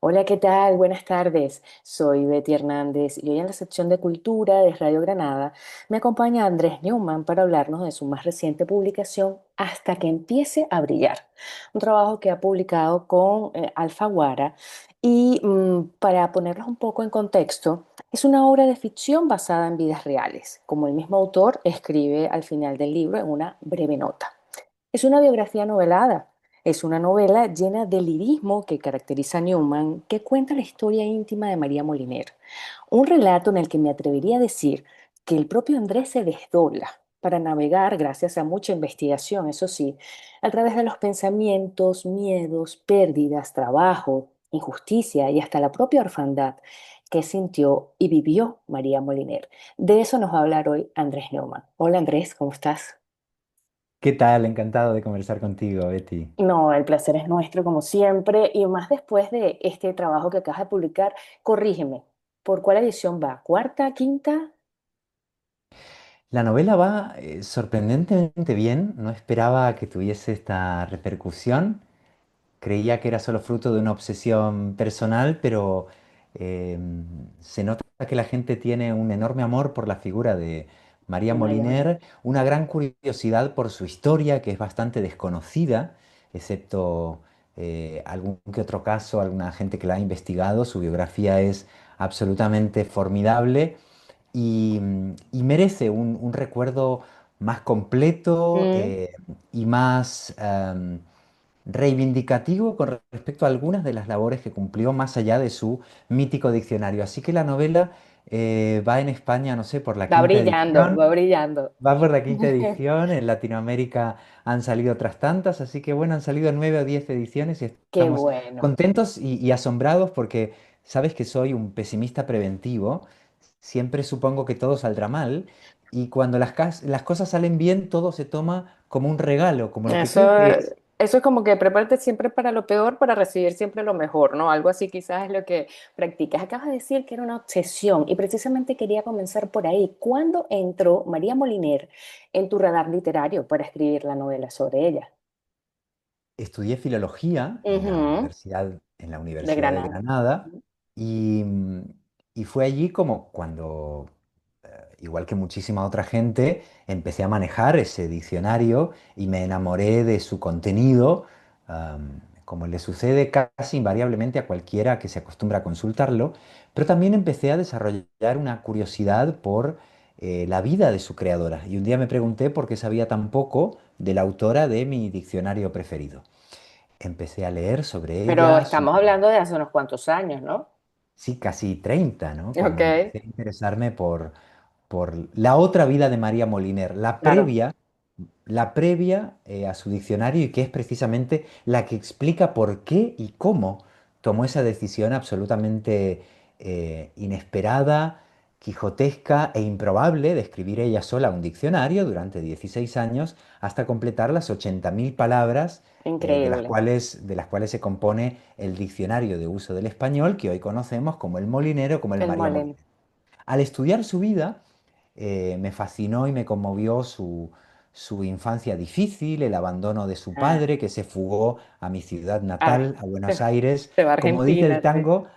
Hola, ¿qué tal? Buenas tardes. Soy Betty Hernández y hoy en la sección de Cultura de Radio Granada me acompaña Andrés Newman para hablarnos de su más reciente publicación Hasta que empiece a brillar, un trabajo que ha publicado con Alfaguara y para ponerlos un poco en contexto, es una obra de ficción basada en vidas reales, como el mismo autor escribe al final del libro en una breve nota. Es una biografía novelada. Es una novela llena de lirismo que caracteriza a Newman, que cuenta la historia íntima de María Moliner. Un relato en el que me atrevería a decir que el propio Andrés se desdobla para navegar, gracias a mucha investigación, eso sí, a través de los pensamientos, miedos, pérdidas, trabajo, injusticia y hasta la propia orfandad que sintió y vivió María Moliner. De eso nos va a hablar hoy Andrés Newman. Hola Andrés, ¿cómo estás? ¿Qué tal? Encantado de conversar contigo, Betty. No, el placer es nuestro como siempre y más después de este trabajo que acabas de publicar. Corrígeme, ¿por cuál edición va? ¿Cuarta, quinta? La novela va sorprendentemente bien. No esperaba que tuviese esta repercusión. Creía que era solo fruto de una obsesión personal, pero eh, se nota que la gente tiene un enorme amor por la figura de María De María Molina. Moliner, una gran curiosidad por su historia, que es bastante desconocida, excepto algún que otro caso, alguna gente que la ha investigado. Su biografía es absolutamente formidable y merece un recuerdo más completo Mm, y más reivindicativo con respecto a algunas de las labores que cumplió más allá de su mítico diccionario. Así que la novela va en España, no sé, por la va quinta brillando, edición. va brillando. Va por la quinta edición, en Latinoamérica han salido otras tantas, así que bueno, han salido 9 o 10 ediciones y Qué estamos bueno. contentos y asombrados porque sabes que soy un pesimista preventivo, siempre supongo que todo saldrá mal y cuando las cosas salen bien todo se toma como un regalo, como lo que creo Eso, que es. eso es como que prepárate siempre para lo peor para recibir siempre lo mejor, ¿no? Algo así quizás es lo que practicas. Acabas de decir que era una obsesión y precisamente quería comenzar por ahí. ¿Cuándo entró María Moliner en tu radar literario para escribir la novela sobre ella? Estudié filología Ujú, en la de Universidad de Granada. Granada y, y fue allí como cuando, igual que muchísima otra gente, empecé a manejar ese diccionario y me enamoré de su contenido, como le sucede casi invariablemente a cualquiera que se acostumbra a consultarlo, pero también empecé a desarrollar una curiosidad por la vida de su creadora. Y un día me pregunté por qué sabía tan poco de la autora de mi diccionario preferido. Empecé a leer sobre Pero ella, estamos hablando de hace unos cuantos años, ¿no? sí, casi 30, ¿no? Ok, Cuando empecé a interesarme por la otra vida de María Moliner, claro. la previa a su diccionario y que es precisamente la que explica por qué y cómo tomó esa decisión absolutamente inesperada, quijotesca e improbable de escribir ella sola un diccionario durante 16 años hasta completar las 80.000 palabras Increíble. de las cuales se compone el diccionario de uso del español que hoy conocemos como el Molinero, como el El María Molin. Moliner. Al estudiar su vida, me fascinó y me conmovió su infancia difícil, el abandono de su Ah, padre, que se fugó a mi ciudad ah, natal, a Buenos se, Aires. se va a Como dice el Argentina, sí. tango,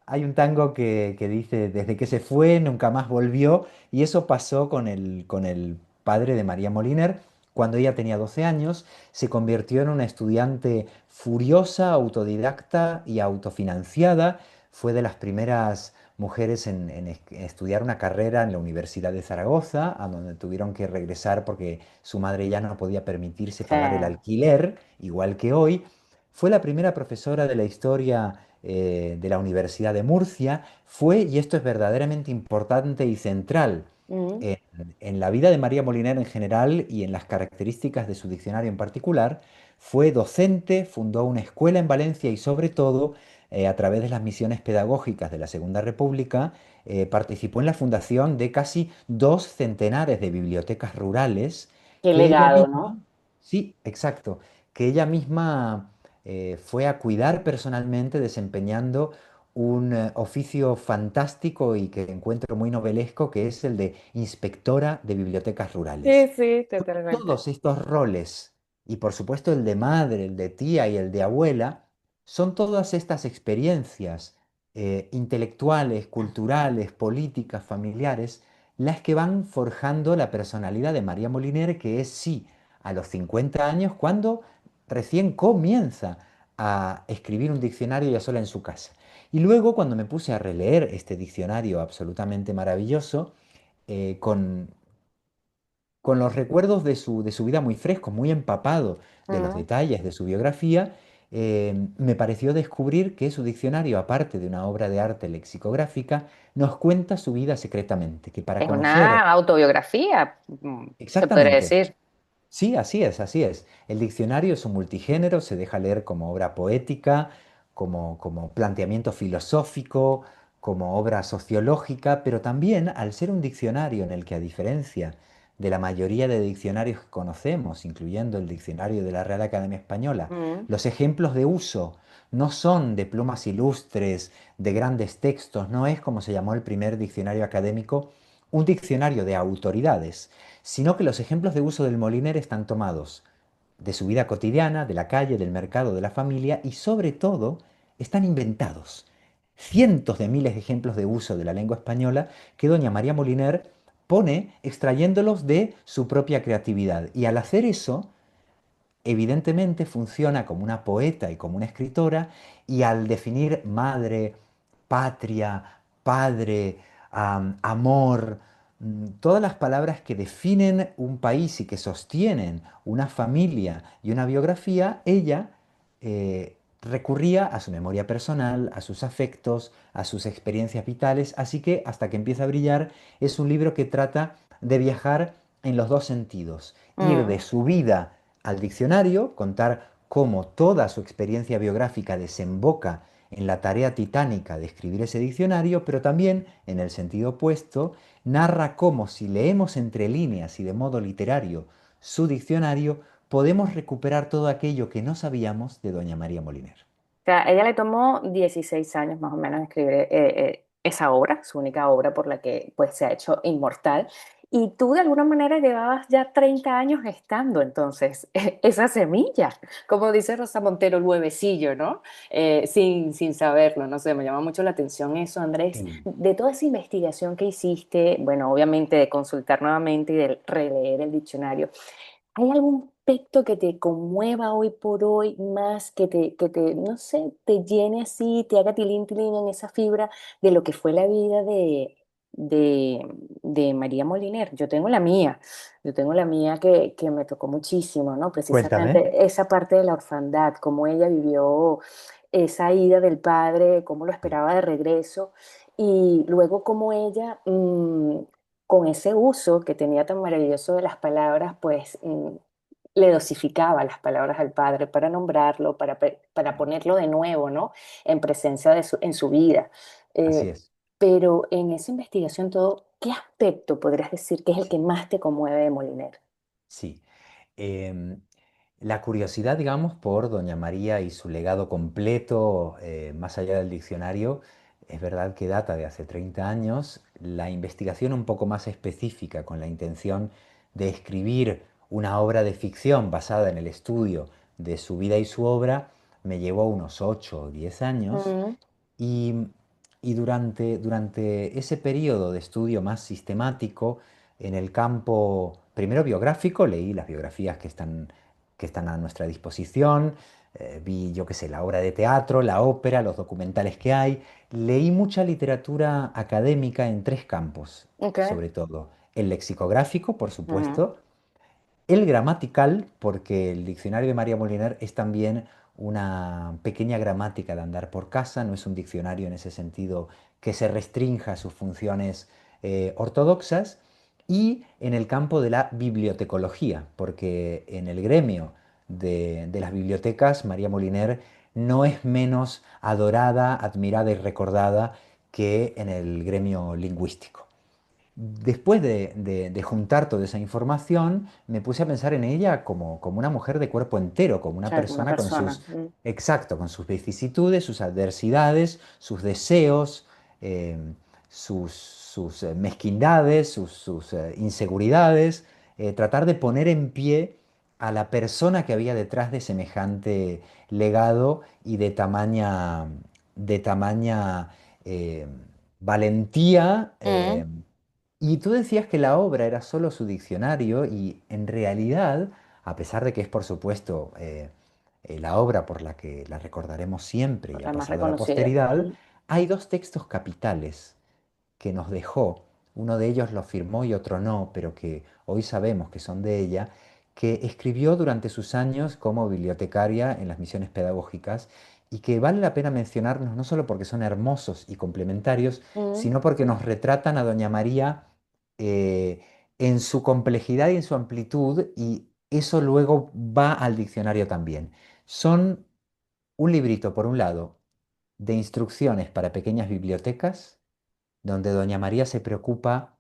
hay un tango que dice, desde que se fue, nunca más volvió, y eso pasó con el padre de María Moliner. Cuando ella tenía 12 años, se convirtió en una estudiante furiosa, autodidacta y autofinanciada. Fue de las primeras mujeres en estudiar una carrera en la Universidad de Zaragoza, a donde tuvieron que regresar porque su madre ya no podía permitirse Sí. pagar el alquiler, igual que hoy. Fue la primera profesora de la historia de la Universidad de Murcia. Fue, y esto es verdaderamente importante y central, Mm. en, en la vida de María Moliner en general y en las características de su diccionario en particular, fue docente, fundó una escuela en Valencia y sobre todo, a través de las misiones pedagógicas de la Segunda República, participó en la fundación de casi 2 centenares de bibliotecas rurales Qué que ella legado, ¿no? misma, sí, exacto, que ella misma fue a cuidar personalmente desempeñando un oficio fantástico y que encuentro muy novelesco, que es el de inspectora de bibliotecas Sí, rurales. sí, totalmente. Todos estos roles, y por supuesto el de madre, el de tía y el de abuela, son todas estas experiencias intelectuales, culturales, políticas, familiares, las que van forjando la personalidad de María Moliner, que es sí, a los 50 años, cuando recién comienza a escribir un diccionario ya sola en su casa. Y luego, cuando me puse a releer este diccionario absolutamente maravilloso, eh, con, con los recuerdos de su vida muy frescos, muy empapado de los Mm. detalles de su biografía, me pareció descubrir que su diccionario, aparte de una obra de arte lexicográfica, nos cuenta su vida secretamente, que para Es conocer una autobiografía, se podría exactamente. decir. Sí, así es, así es. El diccionario es un multigénero, se deja leer como obra poética, como planteamiento filosófico, como obra sociológica, pero también al ser un diccionario en el que, a diferencia de la mayoría de diccionarios que conocemos, incluyendo el diccionario de la Real Academia Española, Mm. los ejemplos de uso no son de plumas ilustres, de grandes textos, no es como se llamó el primer diccionario académico, un diccionario de autoridades, sino que los ejemplos de uso del Moliner están tomados de su vida cotidiana, de la calle, del mercado, de la familia y sobre todo están inventados. Cientos de miles de ejemplos de uso de la lengua española que doña María Moliner pone extrayéndolos de su propia creatividad. Y al hacer eso, evidentemente funciona como una poeta y como una escritora y al definir madre, patria, padre, amor, todas las palabras que definen un país y que sostienen una familia y una biografía, ella recurría a su memoria personal, a sus afectos, a sus experiencias vitales, así que hasta que empieza a brillar es un libro que trata de viajar en los dos sentidos, ir de Mm. su vida al diccionario, contar cómo toda su experiencia biográfica desemboca en la tarea titánica de escribir ese diccionario, pero también, en el sentido opuesto, narra cómo si leemos entre líneas y de modo literario su diccionario, podemos recuperar todo aquello que no sabíamos de doña María Moliner. O sea, a ella le tomó 16 años más o menos escribir esa obra, su única obra por la que pues se ha hecho inmortal. Y tú de alguna manera llevabas ya 30 años gestando entonces esa semilla, como dice Rosa Montero, el huevecillo, ¿no? Sin saberlo, no sé, me llama mucho la atención eso, Andrés. Sí. De toda esa investigación que hiciste, bueno, obviamente de consultar nuevamente y de releer el diccionario, ¿hay algún aspecto que te conmueva hoy por hoy más, no sé, te llene así, te haga tilín, tilín en esa fibra de lo que fue la vida de, de María Moliner? Yo tengo la mía que me tocó muchísimo, ¿no? Cuéntame. Precisamente esa parte de la orfandad, cómo ella vivió esa ida del padre, cómo lo esperaba de regreso, y luego cómo ella con ese uso que tenía tan maravilloso de las palabras, pues le dosificaba las palabras al padre para nombrarlo, para ponerlo de nuevo, ¿no? En presencia en su vida. Así Eh, es. pero en esa investigación todo, ¿qué aspecto podrías decir que es el que más te conmueve de Moliner? Sí. Em, la curiosidad, digamos, por Doña María y su legado completo, más allá del diccionario, es verdad que data de hace 30 años. La investigación un poco más específica, con la intención de escribir una obra de ficción basada en el estudio de su vida y su obra, me llevó unos 8 o 10 años. Mm. Y, y durante ese periodo de estudio más sistemático, en el campo, primero biográfico, leí las biografías que están a nuestra disposición, vi, yo qué sé, la obra de teatro, la ópera, los documentales que hay, leí mucha literatura académica en tres campos, Ok. sobre todo. El lexicográfico, por Mm. supuesto, el gramatical, porque el diccionario de María Moliner es también una pequeña gramática de andar por casa, no es un diccionario en ese sentido que se restrinja a sus funciones ortodoxas, y en el campo de la bibliotecología, porque en el gremio de las bibliotecas María Moliner no es menos adorada, admirada y recordada que en el gremio lingüístico. Después de juntar toda esa información, me puse a pensar en ella como una mujer de cuerpo entero, como O una sea, como una persona con persona. sus, exacto, con sus vicisitudes, sus adversidades, sus deseos, eh, sus mezquindades, sus inseguridades, tratar de poner en pie a la persona que había detrás de semejante legado y de tamaña eh, valentía. Mm, Y tú decías que la obra era solo su diccionario y en realidad, a pesar de que es por supuesto la obra por la que la recordaremos siempre y ha la más pasado a la reconocida. posteridad, Mm. hay dos textos capitales que nos dejó. Uno de ellos lo firmó y otro no, pero que hoy sabemos que son de ella, que escribió durante sus años como bibliotecaria en las misiones pedagógicas y que vale la pena mencionarnos no solo porque son hermosos y complementarios, Mm. sino porque nos retratan a Doña María eh, en su complejidad y en su amplitud, y eso luego va al diccionario también. Son un librito, por un lado, de instrucciones para pequeñas bibliotecas, donde Doña María se preocupa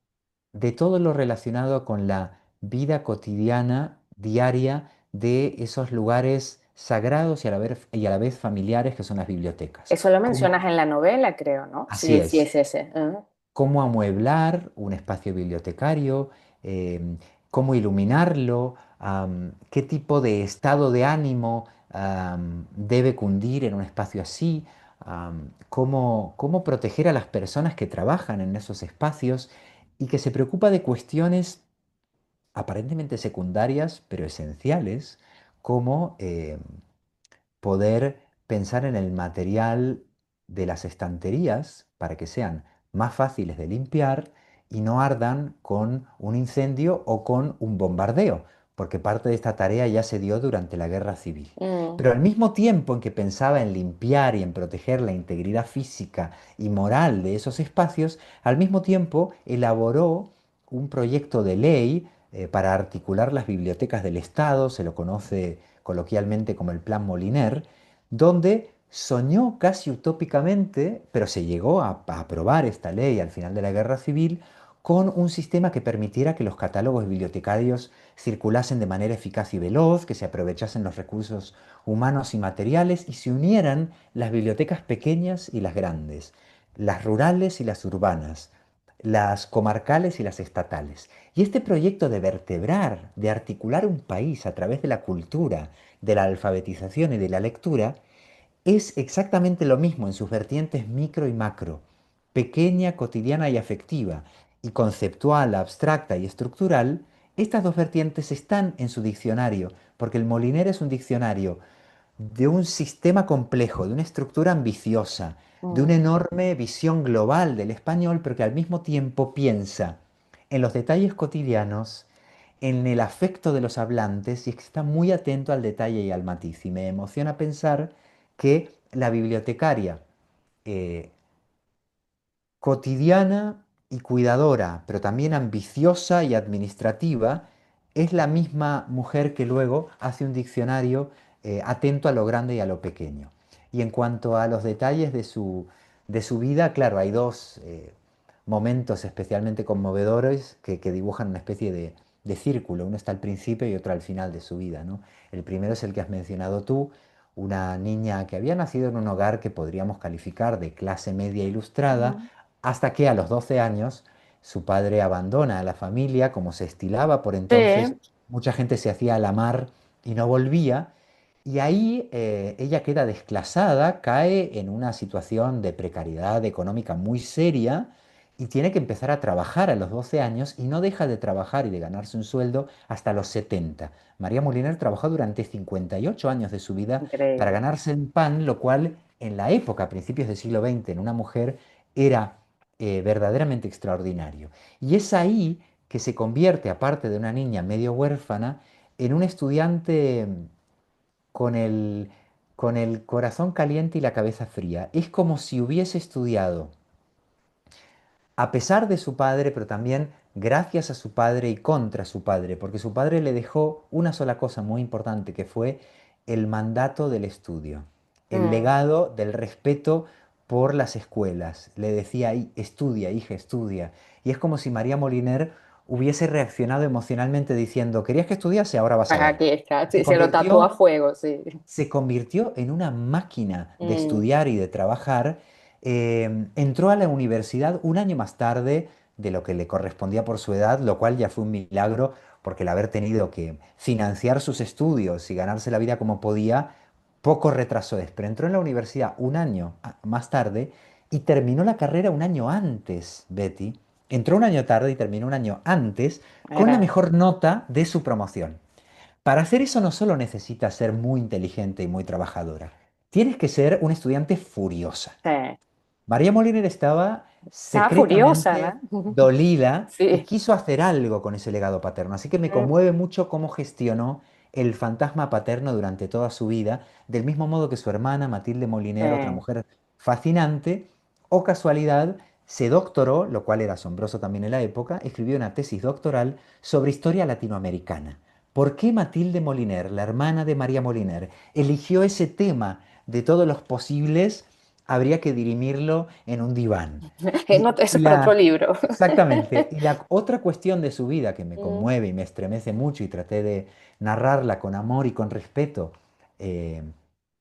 de todo lo relacionado con la vida cotidiana, diaria, de esos lugares sagrados y a la vez familiares que son las bibliotecas. Eso lo mencionas en la novela, creo, ¿no? Así Sí, sí es es, ese. cómo amueblar un espacio bibliotecario, cómo iluminarlo, qué tipo de estado de ánimo debe cundir en un espacio así, cómo proteger a las personas que trabajan en esos espacios y que se preocupa de cuestiones aparentemente secundarias, pero esenciales, como poder pensar en el material de las estanterías para que sean más fáciles de limpiar y no ardan con un incendio o con un bombardeo, porque parte de esta tarea ya se dio durante la Guerra Civil. Mm, Pero al mismo tiempo en que pensaba en limpiar y en proteger la integridad física y moral de esos espacios, al mismo tiempo elaboró un proyecto de ley para articular las bibliotecas del Estado, se lo conoce coloquialmente como el Plan Moliner, donde soñó casi utópicamente, pero se llegó a aprobar esta ley al final de la Guerra Civil, con un sistema que permitiera que los catálogos bibliotecarios circulasen de manera eficaz y veloz, que se aprovechasen los recursos humanos y materiales y se unieran las bibliotecas pequeñas y las grandes, las rurales y las urbanas, las comarcales y las estatales. Y este proyecto de vertebrar, de articular un país a través de la cultura, de la alfabetización y de la lectura, es exactamente lo mismo en sus vertientes micro y macro, pequeña, cotidiana y afectiva, y conceptual, abstracta y estructural. Estas dos vertientes están en su diccionario, porque el Moliner es un diccionario de un sistema complejo, de una estructura ambiciosa, de una mm. enorme visión global del español, pero que al mismo tiempo piensa en los detalles cotidianos, en el afecto de los hablantes, y es que está muy atento al detalle y al matiz. Y me emociona pensar que la bibliotecaria eh, cotidiana y cuidadora, pero también ambiciosa y administrativa, es la misma mujer que luego hace un diccionario atento a lo grande y a lo pequeño. Y en cuanto a los detalles de su vida, claro, hay dos momentos especialmente conmovedores que dibujan una especie de círculo. Uno está al principio y otro al final de su vida, ¿no? El primero es el que has mencionado tú, una niña que había nacido en un hogar que podríamos calificar de clase media ilustrada, Mm. hasta que a los 12 años su padre abandona a la familia, como se estilaba por entonces, Sí. mucha gente se hacía a la mar y no volvía, y ahí ella queda desclasada, cae en una situación de precariedad económica muy seria y tiene que empezar a trabajar a los 12 años y no deja de trabajar y de ganarse un sueldo hasta los 70. María Moliner trabajó durante 58 años de su vida para Increíble. ganarse el pan, lo cual en la época, a principios del siglo XX, en una mujer era verdaderamente extraordinario. Y es ahí que se convierte, aparte de una niña medio huérfana, en un estudiante con el corazón caliente y la cabeza fría. Es como si hubiese estudiado a pesar de su padre, pero también gracias a su padre y contra su padre, porque su padre le dejó una sola cosa muy importante, que fue el mandato del estudio, el Mm. legado del respeto por las escuelas. Le decía: Estudia, hija, estudia". Y es como si María Moliner hubiese reaccionado emocionalmente diciendo: ¿querías que estudiase? Ahora vas a Pues ver. aquí está, Se sí, se lo tatuó a convirtió fuego, sí. se convirtió en una máquina de Mm. estudiar y de trabajar. Entró a la universidad un año más tarde de lo que le correspondía por su edad, lo cual ya fue un milagro, porque el haber tenido que financiar sus estudios y ganarse la vida como podía, poco retrasó es, pero entró en la universidad un año más tarde y terminó la carrera un año antes, Betty. Entró un año tarde y terminó un año antes con la Era, mejor nota de su promoción. Para hacer eso no solo necesitas ser muy inteligente y muy trabajadora, tienes que ser una estudiante furiosa. sí. María Moliner estaba Estaba furiosa, secretamente ¿no? dolida y Sí. quiso hacer algo con ese legado paterno. Así que me Mm, conmueve mucho cómo gestionó el fantasma paterno durante toda su vida, del mismo modo que su hermana Matilde Moliner, otra sí. mujer fascinante, o casualidad, se doctoró, lo cual era asombroso también en la época, escribió una tesis doctoral sobre historia latinoamericana. ¿Por qué Matilde Moliner, la hermana de María Moliner, eligió ese tema de todos los posibles? Habría que dirimirlo en un diván. No, eso Y es para otro la, libro. exactamente. Y la otra cuestión de su vida que me Mm, conmueve y me estremece mucho y traté de narrarla con amor y con respeto eh,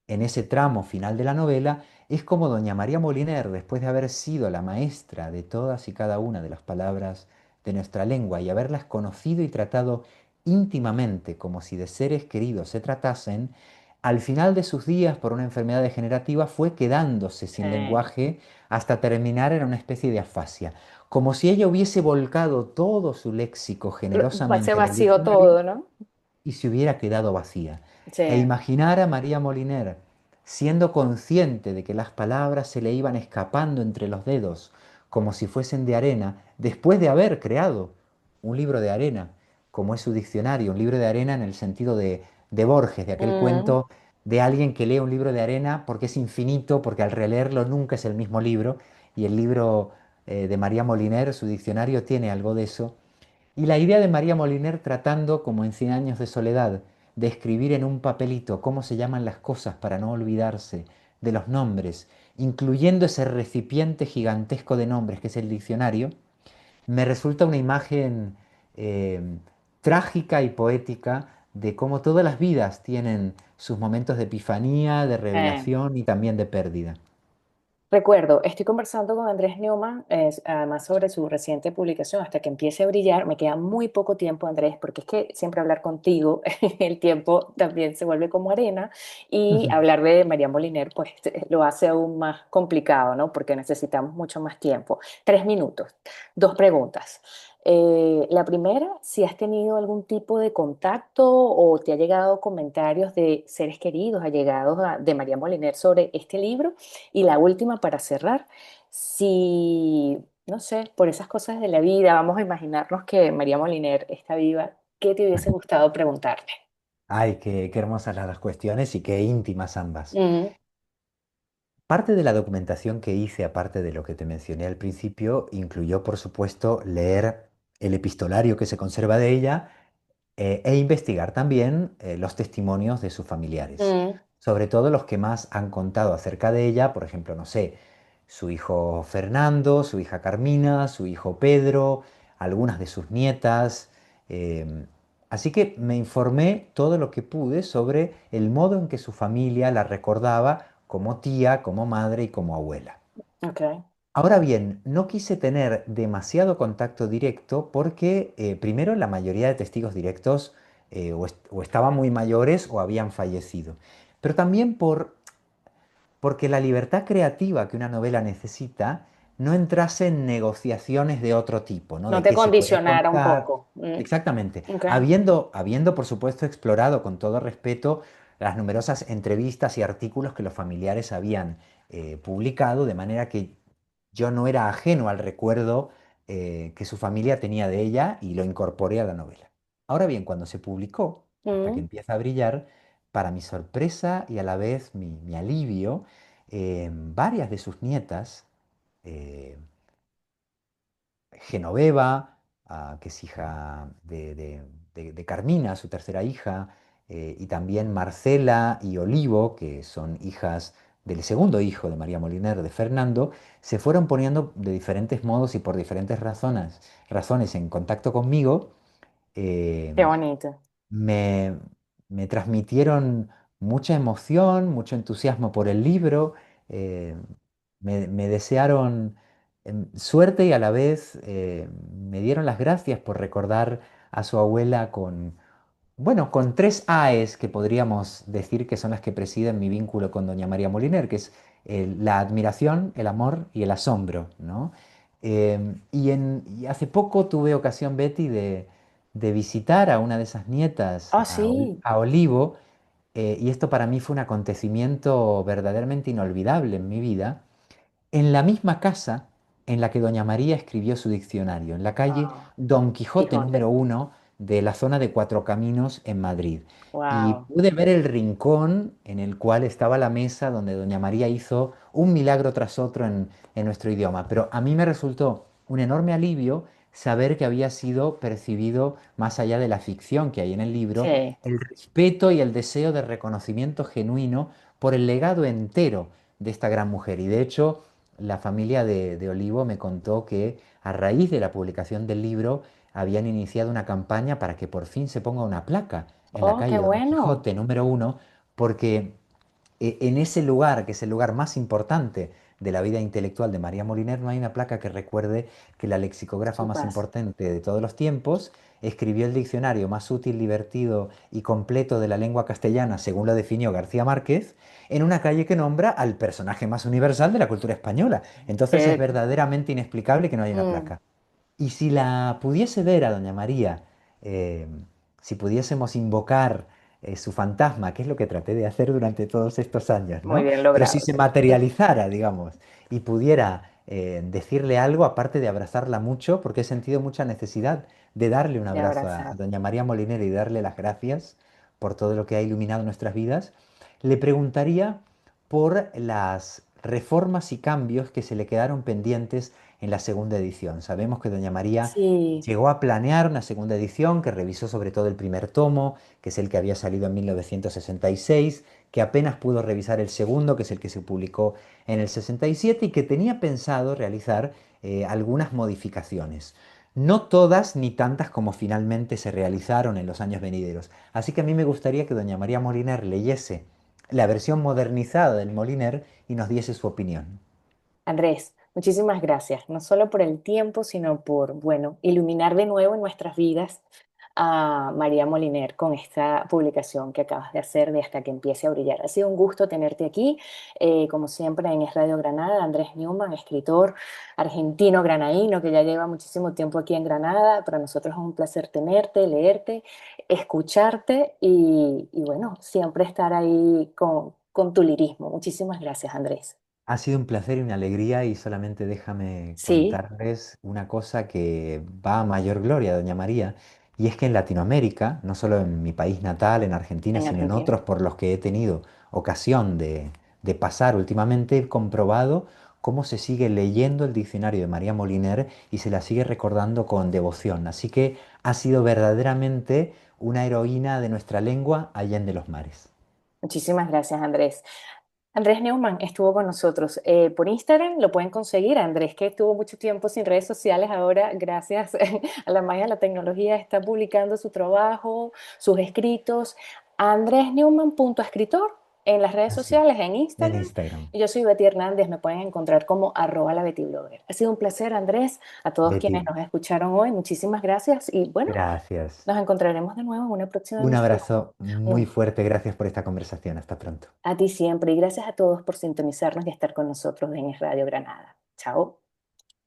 en ese tramo final de la novela es como doña María Moliner, después de haber sido la maestra de todas y cada una de las palabras de nuestra lengua y haberlas conocido y tratado íntimamente como si de seres queridos se tratasen, al final de sus días por una enfermedad degenerativa fue quedándose sin sí. lenguaje hasta terminar en una especie de afasia, como si ella hubiese volcado todo su léxico Se generosamente en el vació diccionario todo, ¿no? y se hubiera quedado vacía. Sí. E imaginar a María Moliner siendo consciente de que las palabras se le iban escapando entre los dedos como si fuesen de arena, después de haber creado un libro de arena, como es su diccionario, un libro de arena en el sentido de Borges, de aquel Mm, cuento de alguien que lee un libro de arena porque es infinito, porque al releerlo nunca es el mismo libro, y el libro de María Moliner, su diccionario, tiene algo de eso. Y la idea de María Moliner tratando, como en Cien años de soledad, de escribir en un papelito cómo se llaman las cosas para no olvidarse de los nombres, incluyendo ese recipiente gigantesco de nombres que es el diccionario, me resulta una imagen eh, trágica y poética de cómo todas las vidas tienen sus momentos de epifanía, de sí. revelación y también de pérdida. Recuerdo, estoy conversando con Andrés Neumann, además sobre su reciente publicación, Hasta que empiece a brillar. Me queda muy poco tiempo, Andrés, porque es que siempre hablar contigo, el tiempo también se vuelve como arena, y hablar de María Moliner, pues lo hace aún más complicado, ¿no? Porque necesitamos mucho más tiempo. 3 minutos, dos preguntas. La primera, si has tenido algún tipo de contacto o te ha llegado comentarios de seres queridos, allegados de María Moliner sobre este libro. Y la última para cerrar, si, no sé, por esas cosas de la vida, vamos a imaginarnos que María Moliner está viva, ¿qué te hubiese gustado preguntarle? Ay, qué hermosas las dos cuestiones y qué íntimas ambas. Mm, Parte de la documentación que hice, aparte de lo que te mencioné al principio, incluyó, por supuesto, leer el epistolario que se conserva de ella e investigar también los testimonios de sus familiares, mm, sobre todo los que más han contado acerca de ella, por ejemplo, no sé, su hijo Fernando, su hija Carmina, su hijo Pedro, algunas de sus nietas. Así que me informé todo lo que pude sobre el modo en que su familia la recordaba como tía, como madre y como abuela. ok, Ahora bien, no quise tener demasiado contacto directo porque primero la mayoría de testigos directos o estaban muy mayores o habían fallecido, pero también porque la libertad creativa que una novela necesita no entrase en negociaciones de otro tipo, ¿no? no De te qué se puede condicionara un contar. poco. Mm, Exactamente. ok, Habiendo, por supuesto, explorado con todo respeto las numerosas entrevistas y artículos que los familiares habían publicado, de manera que yo no era ajeno al recuerdo que su familia tenía de ella y lo incorporé a la novela. Ahora bien, cuando se publicó, hasta que mm, empieza a brillar, para mi sorpresa y a la vez mi alivio, varias de sus nietas, eh, Genoveva, que es hija de Carmina, su tercera hija, y también Marcela y Olivo, que son hijas del segundo hijo de María Moliner, de Fernando, se fueron poniendo de diferentes modos y por diferentes razones en contacto conmigo. eh, qué bonito. me, me transmitieron mucha emoción, mucho entusiasmo por el libro, eh, me desearon suerte y a la vez me dieron las gracias por recordar a su abuela con, bueno, con tres AES que podríamos decir que son las que presiden mi vínculo con doña María Moliner, que es la admiración, el amor y el asombro, ¿no? Y hace poco tuve ocasión, Betty, de visitar a una de esas nietas, Oh, sí. a Olivo, y esto para mí fue un acontecimiento verdaderamente inolvidable en mi vida, en la misma casa en la que doña María escribió su diccionario, en la calle Ah, Don Quijote Quijote. número 1 de la zona de Cuatro Caminos en Madrid. Y Wow. pude ver el rincón en el cual estaba la mesa donde doña María hizo un milagro tras otro en nuestro idioma. Pero a mí me resultó un enorme alivio saber que había sido percibido, más allá de la ficción que hay en el libro, Sí. el respeto y el deseo de reconocimiento genuino por el legado entero de esta gran mujer. Y de hecho, la familia de Olivo me contó que a raíz de la publicación del libro habían iniciado una campaña para que por fin se ponga una placa en la Oh, qué calle Don bueno. Quijote número 1, porque en ese lugar, que es el lugar más importante de la vida intelectual de María Moliner, no hay una placa que recuerde que la lexicógrafa Su más paz. importante de todos los tiempos escribió el diccionario más útil, divertido y completo de la lengua castellana, según lo definió García Márquez, en una calle que nombra al personaje más universal de la cultura española. Entonces es Eh, verdaderamente inexplicable que no haya una mm, placa. Y si la pudiese ver a doña María, eh, si pudiésemos invocar su fantasma, que es lo que traté de hacer durante todos estos años, muy ¿no? bien Pero si logrado, se sí. materializara, digamos, y pudiera decirle algo, aparte de abrazarla mucho, porque he sentido mucha necesidad de darle un De abrazo a abrazar. doña María Molinero y darle las gracias por todo lo que ha iluminado nuestras vidas, le preguntaría por las reformas y cambios que se le quedaron pendientes en la segunda edición. Sabemos que doña María Sí. llegó a planear una segunda edición que revisó sobre todo el primer tomo, que es el que había salido en 1966, que apenas pudo revisar el segundo, que es el que se publicó en el 67 y que tenía pensado realizar algunas modificaciones. No todas ni tantas como finalmente se realizaron en los años venideros. Así que a mí me gustaría que doña María Moliner leyese la versión modernizada del Moliner y nos diese su opinión. Andrés, muchísimas gracias, no solo por el tiempo, sino por, bueno, iluminar de nuevo en nuestras vidas a María Moliner con esta publicación que acabas de hacer de Hasta que empiece a brillar. Ha sido un gusto tenerte aquí, como siempre en Es Radio Granada, Andrés Newman, escritor argentino granadino que ya lleva muchísimo tiempo aquí en Granada. Para nosotros es un placer tenerte, leerte, escucharte y bueno, siempre estar ahí con tu lirismo. Muchísimas gracias, Andrés. Ha sido un placer y una alegría y solamente déjame Sí, contarles una cosa que va a mayor gloria, doña María, y es que en Latinoamérica, no solo en mi país natal, en Argentina, en sino en Argentina. otros por los que he tenido ocasión de pasar últimamente, he comprobado cómo se sigue leyendo el diccionario de María Moliner y se la sigue recordando con devoción. Así que ha sido verdaderamente una heroína de nuestra lengua allende los mares. Muchísimas gracias, Andrés. Andrés Neumann estuvo con nosotros por Instagram, lo pueden conseguir. Andrés, que estuvo mucho tiempo sin redes sociales, ahora, gracias a la magia de la tecnología, está publicando su trabajo, sus escritos. Andresneumann.escritor en las redes Así, sociales, en en Instagram. Instagram. Y yo soy Betty Hernández, me pueden encontrar como @la Betty Blogger. Ha sido un placer, Andrés, a todos quienes Betty, nos escucharon hoy. Muchísimas gracias y bueno, gracias. nos encontraremos de nuevo en una próxima Un emisión. abrazo muy Un fuerte. Gracias por esta conversación. Hasta pronto. A ti siempre y gracias a todos por sintonizarnos y estar con nosotros en Radio Granada. Chao.